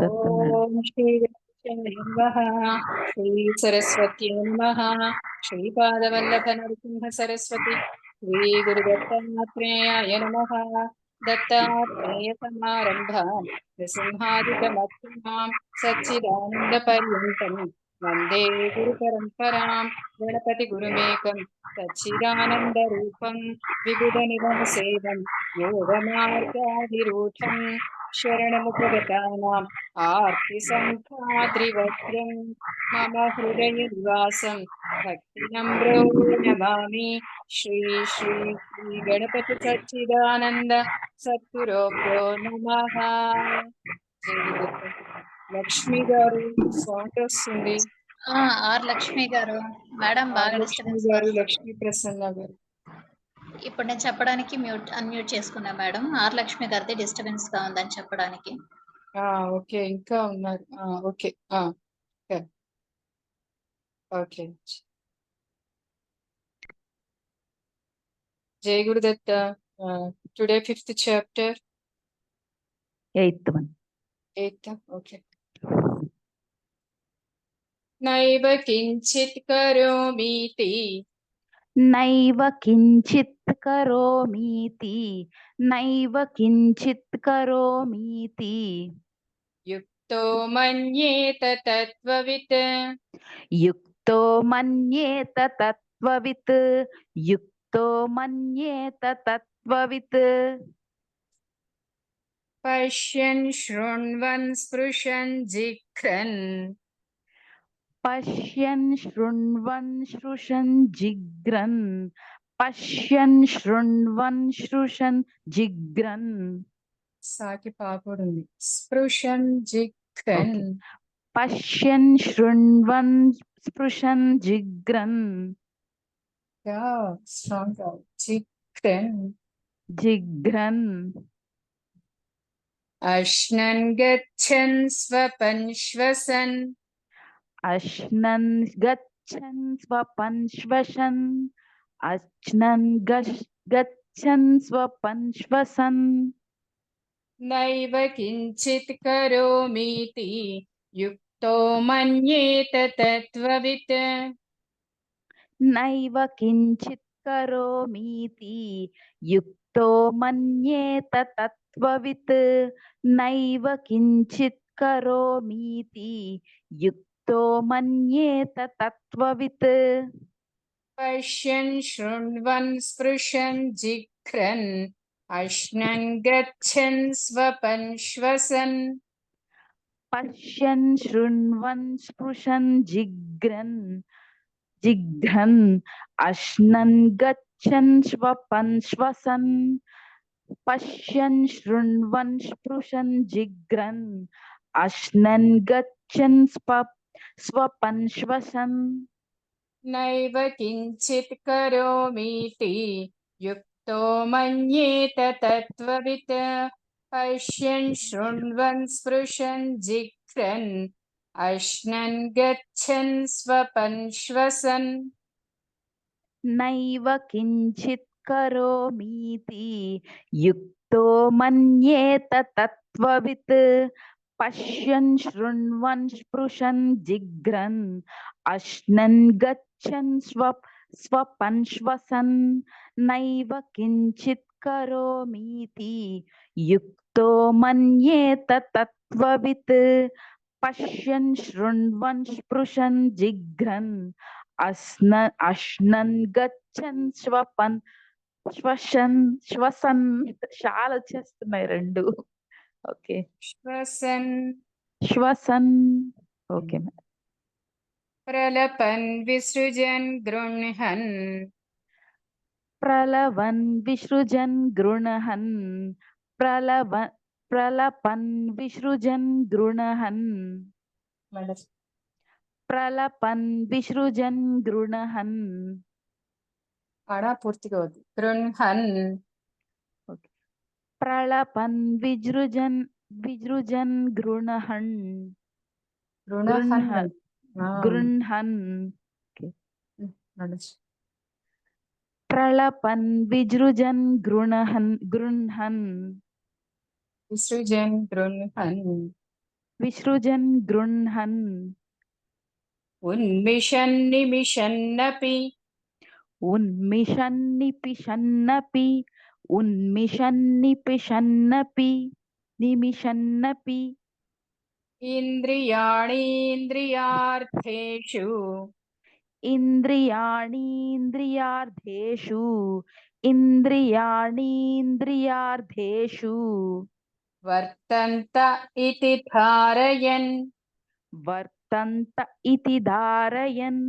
దత్త madam. ఓం శ్రీ గణేశాయ నమః. శ్రీ సరస్వతి నమః. శ్రీపాదవల్లభ నరసింహ సరస్వతి శ్రీ గురుదత్తాత్రేయాయ నమః. దత్తాత్రేయ సమారంభాం నృసింహాదికమధ్యమాం సచ్చిదానంద పర్యంతం వందే గురు పరంపరాం. గణపతి గురుమేకం సచ్చిదానంద రూపం విబుధ నిరమసేవం యోగమార్గాదిరూఢం శరణముపగతానాం ఆర్తిసంఖ్యాద్రివక్త్రం మమ హృదయ నివాసం భక్తినమ్రో నమామి. శ్రీ శ్రీ శ్రీ గణపతి సచ్చిదానంద సద్గురోభ్యో నమః. జై గురుదత్త. లక్ష్మి గారు సౌండ్ వస్తుంది. ఆర్ లక్ష్మి గారు మేడం బాగా లక్ష్మి డిస్టర్బెన్స్ గారు, లక్ష్మీ ప్రసన్న గారు. ఇప్పుడు నేను చెప్పడానికి అన్మ్యూట్ చేసుకున్నా మేడం. ఆర్ లక్ష్మి గారిది డిస్టర్బెన్స్ గా ఉందని చెప్పడానికి. ఓకే, ఇంకా ఉన్నారు. Okay, okay. జై Gurudatta. Today 5th chapter, 8th one. 8th. Okay. నైవ కించిత్ కరోమీతి నైవ కించిత్ కరోమీతి, నైవ కించిత్ కరోమీతి, యుక్తో మన్యేత తత్వవిత్ యుక్తో మన్యేత తత్వవిత్, యుక్తో మన్యేత తత్వవిత్, పశ్యన్ శృణ్వన్ స్పృశన్ జిఘ్రన్ పశ్యన్ శృణ్వన్ శృశన్ జిగ్రన్, పశ్యన్ శృణ్వన్ శృశన్ జిగ్రన్. సాకి పాపడుంది. స్పృశన్ జిఘ్రన్. పశ్యన్ శృణ్వన్ స్పృశన్ జిగ్రన్, స్ట్రాంగ్. జిఘ్రన్. జిగ్రన్. అశ్నన్ గచ్చన్ స్వపన్ శ్వసన్ అశ్నన్ గచ్చన్ స్వపన్ శ్వసన్, అశ్నన్ గచ్చన్ స్వపన్ శ్వసన్. నైవ కించిత్ కరోమీతి యుక్తో మన్యేత తత్వవిత్. నైవ కించిత్ కరోమీతి యుక్తో మన్యేత తత్వవిత్, నైవ కించిత్ కరోమీతి యుక్తో మన్యేత తత్వవిత్. పశ్యన్ శృణ్వన్ స్పృశన్ జిఘ్రన్ అశ్నన్ గచ్చన్ స్వపన్ శ్వసన్. పశ్యన్ శృణ్వన్ స్పృశన్ జిగ్రన్, జిఘ్రన్. అశ్నన్ గచ్చన్ స్వపన్ శ్వసన్. పశ్యన్ శృణ్వన్ స్పృశన్ జిగ్రన్, అశ్నన్ గచ్చన్ స్వపన్ శ్వసన్. నైవ కించిత్ కరోమీతి యుక్తో మన్యేత తత్వవిత్. పశ్యన్ శృణ్వన్ స్పృశన్ జిఘ్రన్ అశ్నన్ గచ్చన్ స్వపన్ శ్వసన్. నైవ కించిత్ కరోమీతి యుక్తో మన్యేత తత్వవిత్. పశ్యన్ శృణ్వన్ స్పృశన్ జిగ్రన్, అశ్నన్ గచ్చన్ స్వపన్ శ్వసన్. నైవ కించిత్ కరోమీతి యుక్తో మన్యేత తత్వవిత్. పశ్యన్ శృణ్వన్ స్పృశన్ జిగ్రన్, అశ్నన్ గచ్చన్ స్వపన్ శ్వసన్. చాలా వచ్చేస్తున్నాయి రెండు. ఓకే, శ్వసన్. శ్వసన్. ఓకే. ప్రలపన్ విసృజన్ గృణ్హన్ ప్రలవన్ విసృజన్ గృణహన్, ప్రలపన్ విసృజన్ గృణహన్, ప్రలపన్ విసృజన్ గృణహన్. పూర్తిగా వద్దు. గృణ్హన్. ప్రలపన్ విజృజన్ గృణహన్, గృణహన్. గృణహన్. ప్రలపన్ విజృజన్ గృణహన్, గృణహన్. విసృజన్ గృణ్హన్. विसृजन् गृह्णन् उन्मिषन्निमिषन्नपि उन्मिषन्निपिषन्नपि उन्मिषन्निपिषन्नपि निमिषन्नपि इन्द्रियाणीन्द्रियार्थेषु इन्द्रियाणीन्द्रियार्थेषु इन्द्रियाणीन्द्रियार्थेषु वर्तन्त इति धारयन् वर्तन्त इति धारयन्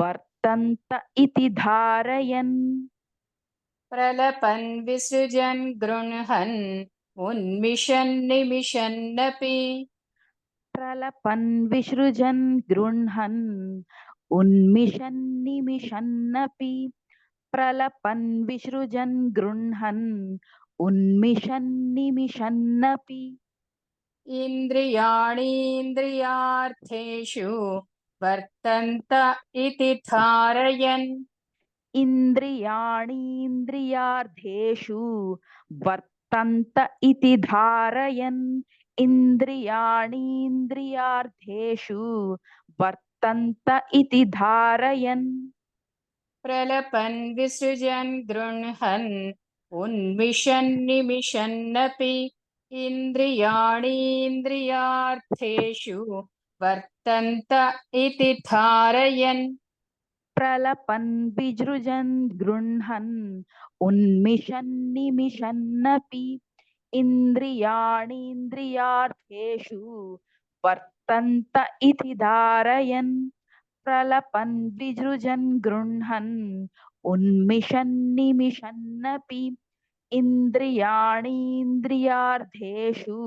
वर्तन्त इति धारयन् प्रलपन् विसृजन् गृह्णन् उन्मिषन्निमिषन्नपि प्रलपन् विसृजन् गृह्णन् उन्मिषन्निमिषन्नपि प्रलपन् विसृजन् गृह्णन् उन्मिषन्निमिषन्नपि इन्द्रियाणीन्द्रियार्थेषु वर्तन्त इति धारयन् इन्द्रियाणीन्द्रियार्थेषु वर्तन्त इति धारयन् इन्द्रियाणीन्द्रियार्थेषु वर्तन्त इति धारयन् प्रलपन् विसृजन् गृह्णन् उन्मिषन्निमिषन्नपि इन्द्रियाणीन्द्रियार्थेषु वर्तन्त इति धारयन् प्रलपन् विसृजन् गृह्णन् उन्मिषन्निमिषन्नपि इन्द्रियाणीन्द्रियार्थेषु वर्तन्त इति धारयन् प्रलपन् विसृजन् गृह्णन् उन्मिषन्निमिषन्नपि इन्द्रियाणीन्द्रियार्थेषु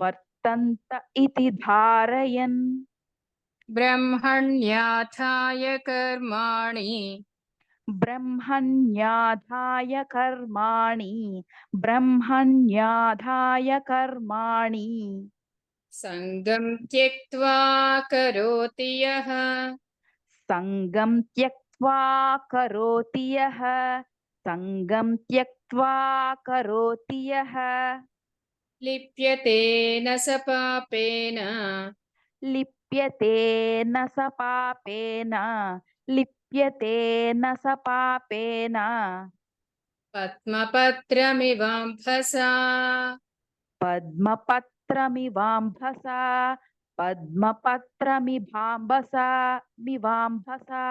वर्तन्त इति धारयन् ब्रह्मण्याथाय कर्माणि ब्रह्मण्याधाय कर्माणि ब्रह्मण्याधाय कर्माणि सङ्गं त्यक्त्वा करोति यः सङ्गं त्यक्त्वा करोति यः सङ्गं त्यक्त्वा करोति यः लिप्यते न स पापेन लिप्यते न स पापेन लिप्यते न स पापेन पद्मपत्रमिवाम्भसा पद्मपत्रमिवाम्भसा पद्मपत्रमिवाम्भसा मिवाम्भसा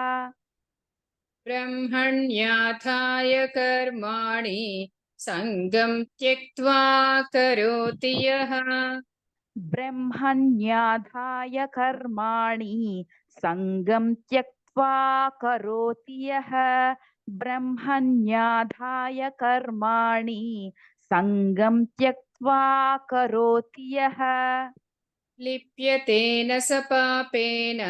ब्रह्मण्याथाय कर्माणि सङ्गं त्यक्त्वा करोति यः ब्रह्मण्याधाय कर्माणि सङ्गं त्यक्त्वा करोति यः ब्रह्मण्याधाय कर्माणि सङ्गं त्यक्त्वा करोति यः लिप्यते न स पापेन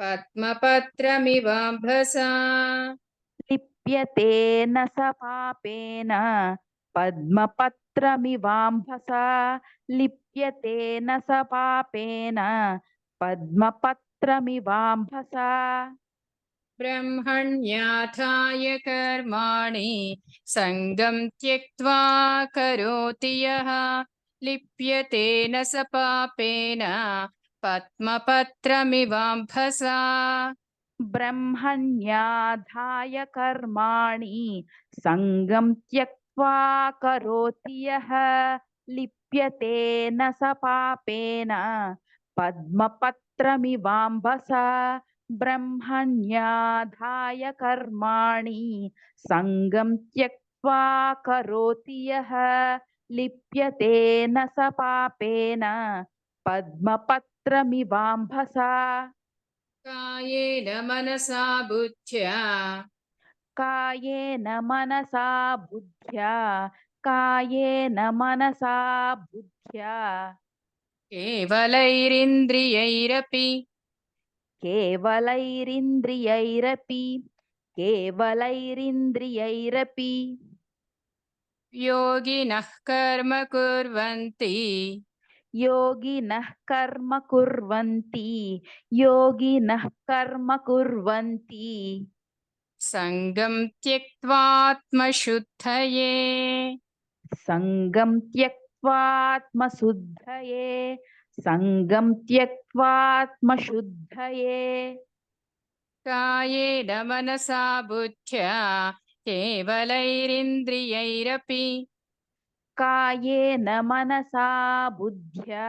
पद्मपत्रमिवाम्भसा लिप्यते न स पापेन पद्मपत्रमिवाम्भसा लिप्यते न स पापेन पद्मपत्रमिवाम्भसा ब्रह्मण्याथाय कर्माणि सङ्गं त्यक्त्वा करोति यः लिप्यते न स पापेन पद्मपत्रमिवाम्भसा ब्रह्मण्याधाय कर्माणि सङ्गं त्यक्त्वा करोति यः लिप्यते न स पापेन पद्मपत्रमिवाम्भसा ब्रह्मण्याधाय कर्माणि सङ्गं त्यक्त्वा करोति यः लिप्यते न स पापेन पद्मपत्रमिवाम्भसा कायेन मनसा बुद्ध्या कायेन मनसा बुद्ध्या कायेन मनसा बुद्ध्या केवलैरिन्द्रियैरपि केवलैरिन्द्रियैरपि केवलैरिन्द्रियैरपि योगिनः कर्म कुर्वन्ति योगिनः कर्म कुर्वन्ति योगिनः कर्म कुर्वन्ति सङ्गं त्यक्त्वात्मशुद्धये सङ्गं त्यक्त्वात्मशुद्धये సంగం త్యక్త్వాత్మశుద్ధయే కాయేన మనసా బుద్ధ్యా కేవలైరింద్రియైరపి కాయేన మనసా బుద్ధ్యా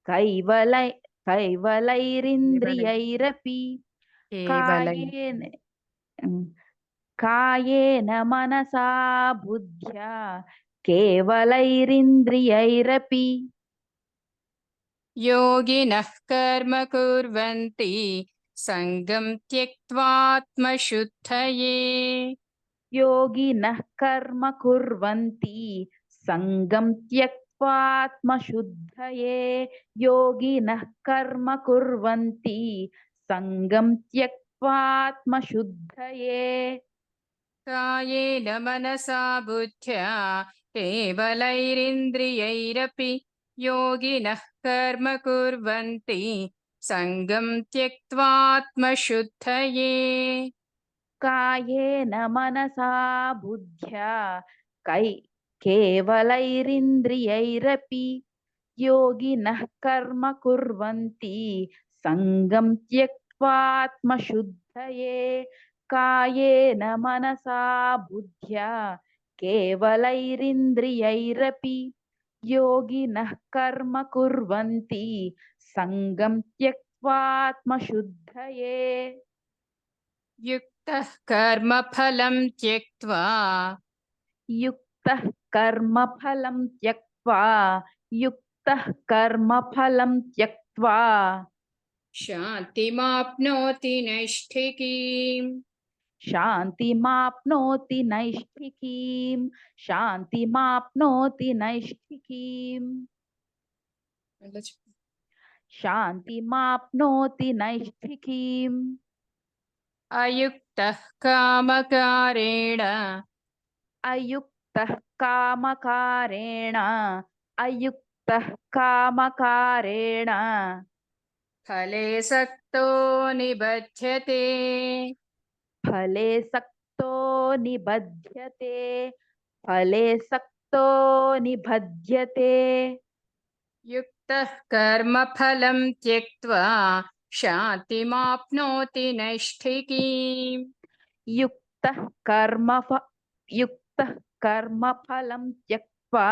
కైవలైరింద్రియైరపి కాయేన కాయేన మనసా బుద్ధ్యా కేవలైరింద్రియైరపి యోగినః కర్మ కుర్వంతి సంగం త్యక్త్వాత్మశుద్ధయే యోగినః కర్మ కుర్వంతి సంగం త్యక్త్వాత్మశుద్ధయే యోగినః కర్మ కుర్వంతి సంగం త్యక్త్వాత్మశుద్ధయే కాయేన మనసా బుద్ధ్యా కేవలైరింద్రియైరపి యోగినః కర్మ కుర్వంతి సంగం త్యక్త్వాత్మశుద్ధయే కాయేన మనసా బుద్ధ్యా కేవలైరింద్రియైరపి యోగినః కర్మ కుర్వంతి సంగం త్యక్త్వాత్మశుద్ధయే కాయేన మనసా బుద్ధ్యా కేవలైరింద్రియైరపి యోగినః కర్మ కుర్వంతి సంగం త్యక్త్వాత్మశుద్ధయే యుక్తః కర్మఫలం త్యక్త్వా యుక్తః కర్మఫలం త్యక్త్వా యుక్తః కర్మఫలం త్యక్త్వా శాంతిమాప్నోతి నైష్ఠికీం శాంతిమాప్నోతి నైష్ఠికీం శాంతిమాప్నోతి నైష్ఠికీం శాంతిమాప్నోతి నైష్ఠికీం అయుక్తః కామకారేణ అయుక్తః కామకారేణ అయుక్తః కామకారేణ ఫలే సక్తో నిబధ్యతే ఫలే సక్తో నిబధ్యతే ఫలే సక్తో నిబధ్యతే యుక్తః కర్మఫలం త్యక్త్వా శాంతిమాప్నోతి నైష్ఠికీం యుక్తః కర్మఫలం త్యక్త్వా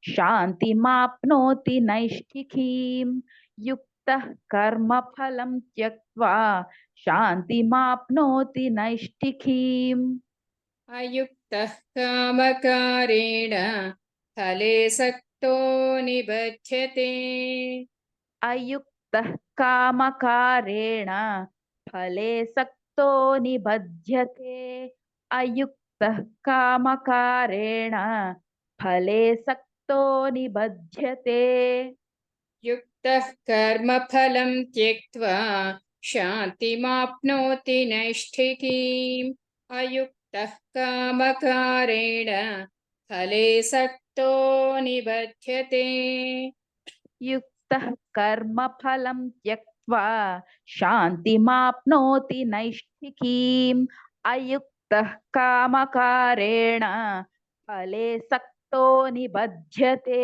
శాంతిమాప్నోతి నైష్ఠికీం యుక్తః కర్మఫలం త్యక్త్వా శాంతిమాప్నోతి నైష్ఠికీం అయుక్తః కామకారేణ ఫలే సక్తో నిబధ్యతే అయుక్తః కామకారేణ ఫలే సక్తో నిబధ్యతే అయుక్తః కామకారేణ ఫలే సక్తో నిబధ్యతే యుక్తః కర్మఫలం త్యక్త్వా శాంతిమాప్నోతి నైష్ఠికీం అయుక్తః కామకారేణ ఫలే సక్తో నిబధ్యతే యుక్తః కర్మఫలం త్యక్త్వా శాంతిమాప్నోతి నైష్ఠికీం అయుక్తః కామకారేణ ఫలే సక్తో నిబధ్యతే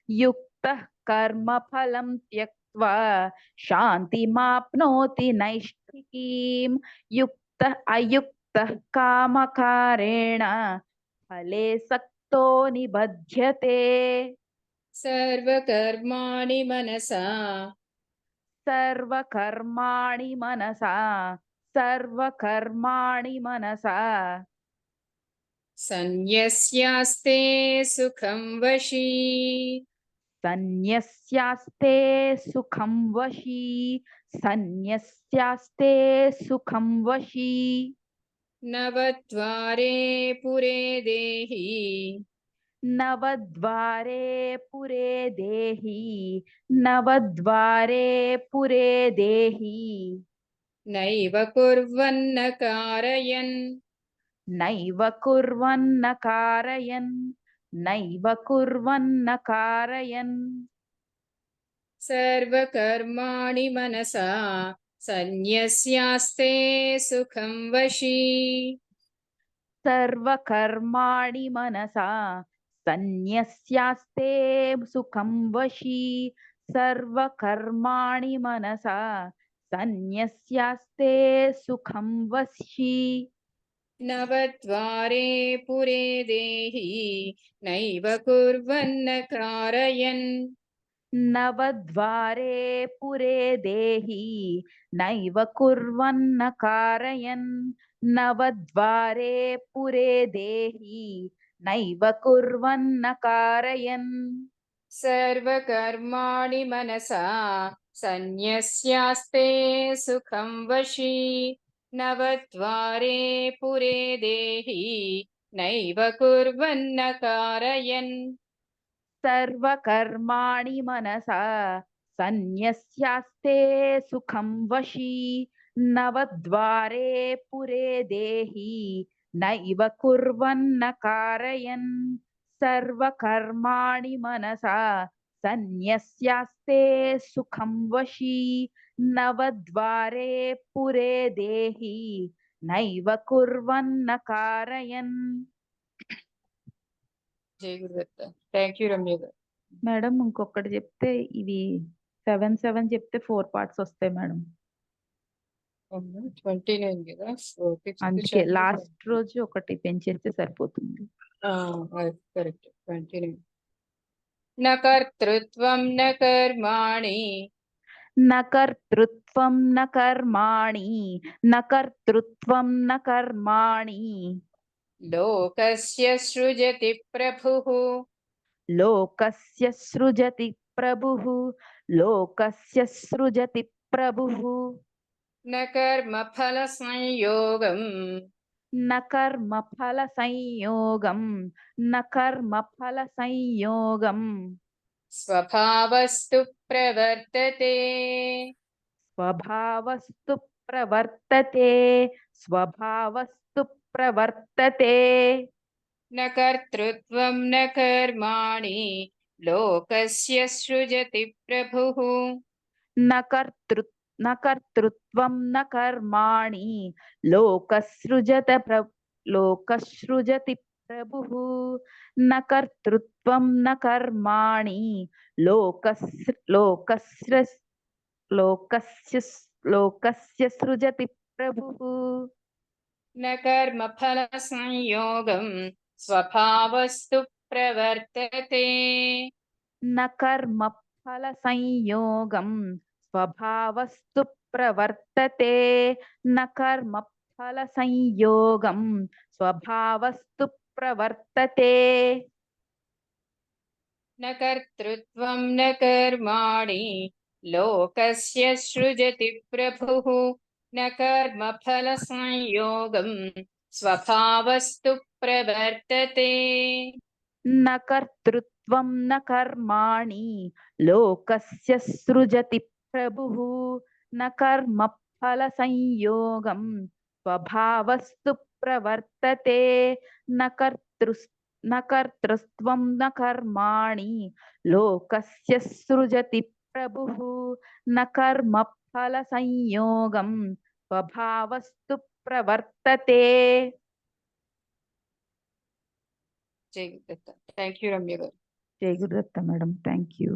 యుక్తః కర్మఫలం త్యక్త్వా శాంతిమాప్నోతి నైష్ఠికీం అయుక్తః కామకారేణ ఫలే సక్తో నిబధ్యతే సర్వకర్మాణి మనసా సర్వకర్మాణి మనసా సర్వకర్మాణి మనసా సన్యస్యాస్తే సుఖం వశీ సన్యస్యాస్తే సుఖం వశీ సన్యస్యాస్తే సుఖం వశీ నవద్వారే పురే దేహి నవద్వారే పురే దేహి నవద్వారే పురే దేహి నైవ కుర్వన్న కారయన్ నైవ కుర్వన్న కారయన్ నైవ కుర్వన్న కారయన్ సర్వకర్మాణి మనసా సన్యస్యాస్తే సుఖం వశీ సర్వకర్మాణి మనసా సన్యస్యాస్తే సుఖం వశీ సర్వకర్మాణి మనసా సన్యస్యాస్తే సుఖం వశి. నవద్వారే పురే దేహి నైవ కుర్వన్న కారయన్. నవద్వారే పురే దేహి నైవ కుర్వన్న కారయన్. నవద్వారే పురే దేహి నైవ కుర్వన్న కారయన్. సర్వకర్మాణి మనసా సన్యస్యాస్తే సుఖం వశి. నవద్వారే పురే దేహి నైవ కుర్వన్న కారయన్. సర్వకర్మాణి మనసా సన్యస్యాస్తే సుఖం వశి. నవద్వారే పురే దేహి నైవ కుర్వన్న కారయన్. సర్వకర్మాణి మనసా సన్యస్యాస్తే సుఖం వశి. నవద్వారే పురే దేహి నైవ కుర్వన్న కారయన్. జై గురుదత్త. థ్యాంక్ యూ రమ్య గారు. మేడం ఇంకొకటి చెప్తే ఇవి 7 చెప్తే 4 పార్ట్స్ వస్తాయి మేడం. 29 కదా. So, fifth అందుకే chapter. లాస్ట్ రోజు ఒకటి పెంచేస్తే సరిపోతుంది. కరెక్ట్. 29. న కర్తృత్వం న కర్మాణి న కర్తృత్వం న కర్మాణి న కర్తృత్వం న కర్మాణి లోకస్య సృజతి ప్రభుః. లోకస్య సృజతి ప్రభుః. లోకస్య సృజతి ప్రభుః. న కర్మ ఫల సంయోగం న కర్మ ఫల సంయోగం న కర్మ ఫల సంయోగం స్వభావస్తు ప్రవర్తతే. స్వభావస్తు ప్రవర్తతే. స్వభావస్తు ప్రవర్తతే. న కర్తృత్వం న కర్మాణి లోకస్య సృజతి ప్రభుః. న కర్తృత్వం న కర్మాణి లోకసృజతి ప్రభుః. న కర్తృత్వం న కర్మాణి లోకస్య సృజతి ప్రభుః. న కర్మ ఫల సంయోగం స్వభావస్తు ప్రవర్తతే. న కర్మ ఫల సంయోగం స్వభావస్తు ప్రవర్తతే. న కర్మ ఫల సంయోగం స్వభావస్తు ప్రవర్తతే. న కర్తృత్వం న కర్మాణి లోకస్య సృజతి ప్రభుః. న కర్మ ఫల సంయోగం స్వభావస్తు ప్రవర్తతే. న కర్తృత్వం న కర్మాణి లోకస్య సృజతి ప్రభుః. న కర్మ ఫల సంయోగం స్వభావస్తు ప్రవర్తతే. న కర్తృత్వం న కర్మాణి లోకస్య సృజతి ప్రభుః. న కర్మ ఫల సంయోగం స్వభావస్తు ప్రవర్తతే. జై గురుదత్త. థ్యాంక్ యూ రమ్య గారు. జై గురుదత్త మేడం. Thank you.